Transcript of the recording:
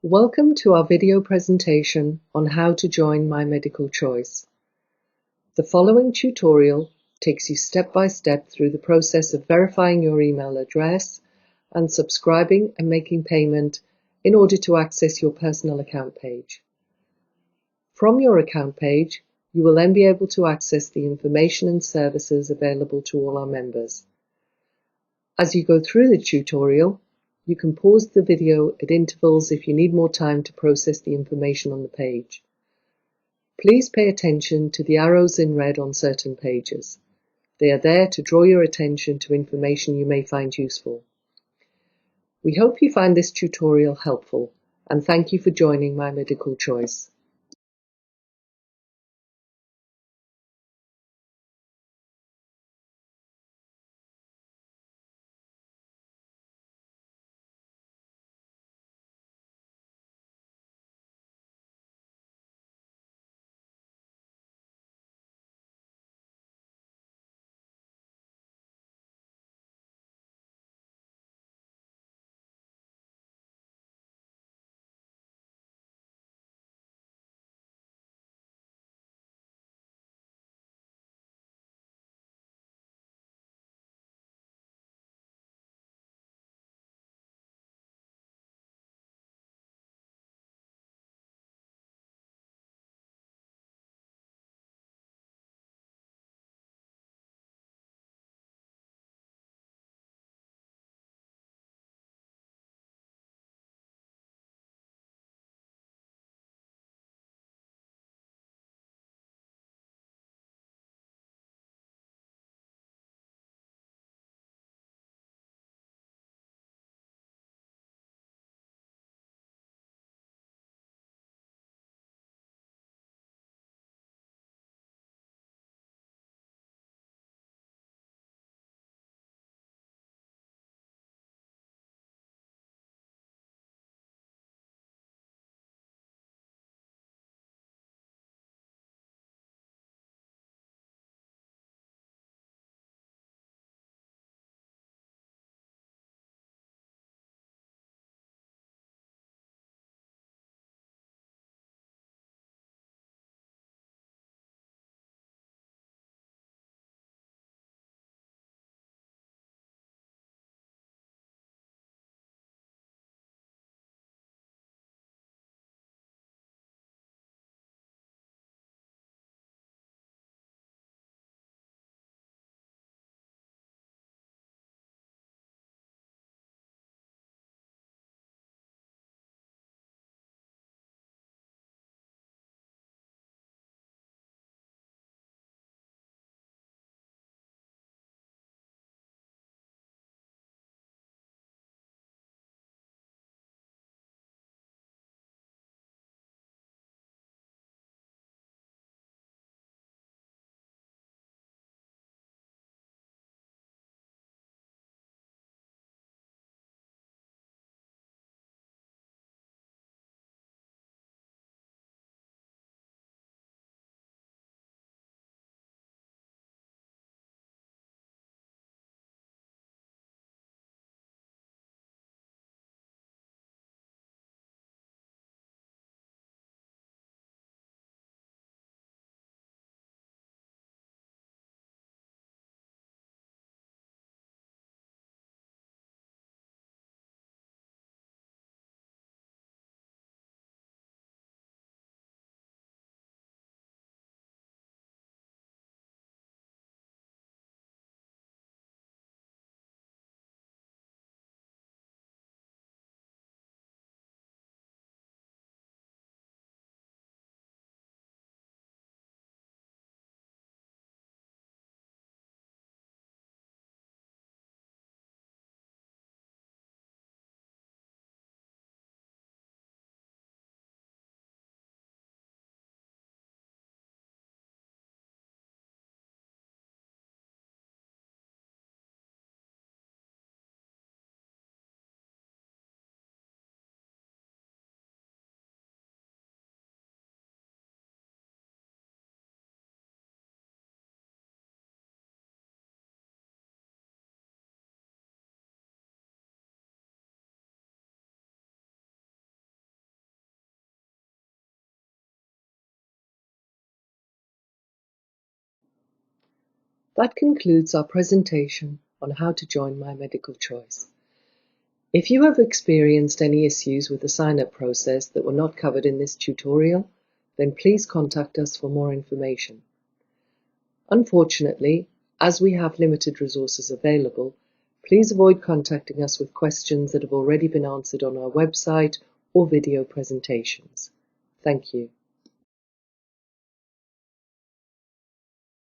Welcome to our video presentation on how to join My Medical Choice. The following tutorial takes you step by step through the process of verifying your email address and subscribing and making payment in order to access your personal account page. From your account page, you will then be able to access the information and services available to all our members. As you go through the tutorial, you can pause the video at intervals if you need more time to process the information on the page. Please pay attention to the arrows in red on certain pages. They are there to draw your attention to information you may find useful. We hope you find this tutorial helpful, and thank you for joining My Medical Choice. That concludes our presentation on how to join My Medical Choice. If you have experienced any issues with the sign-up process that were not covered in this tutorial, then please contact us for more information. Unfortunately, as we have limited resources available, please avoid contacting us with questions that have already been answered on our website or video presentations. Thank you.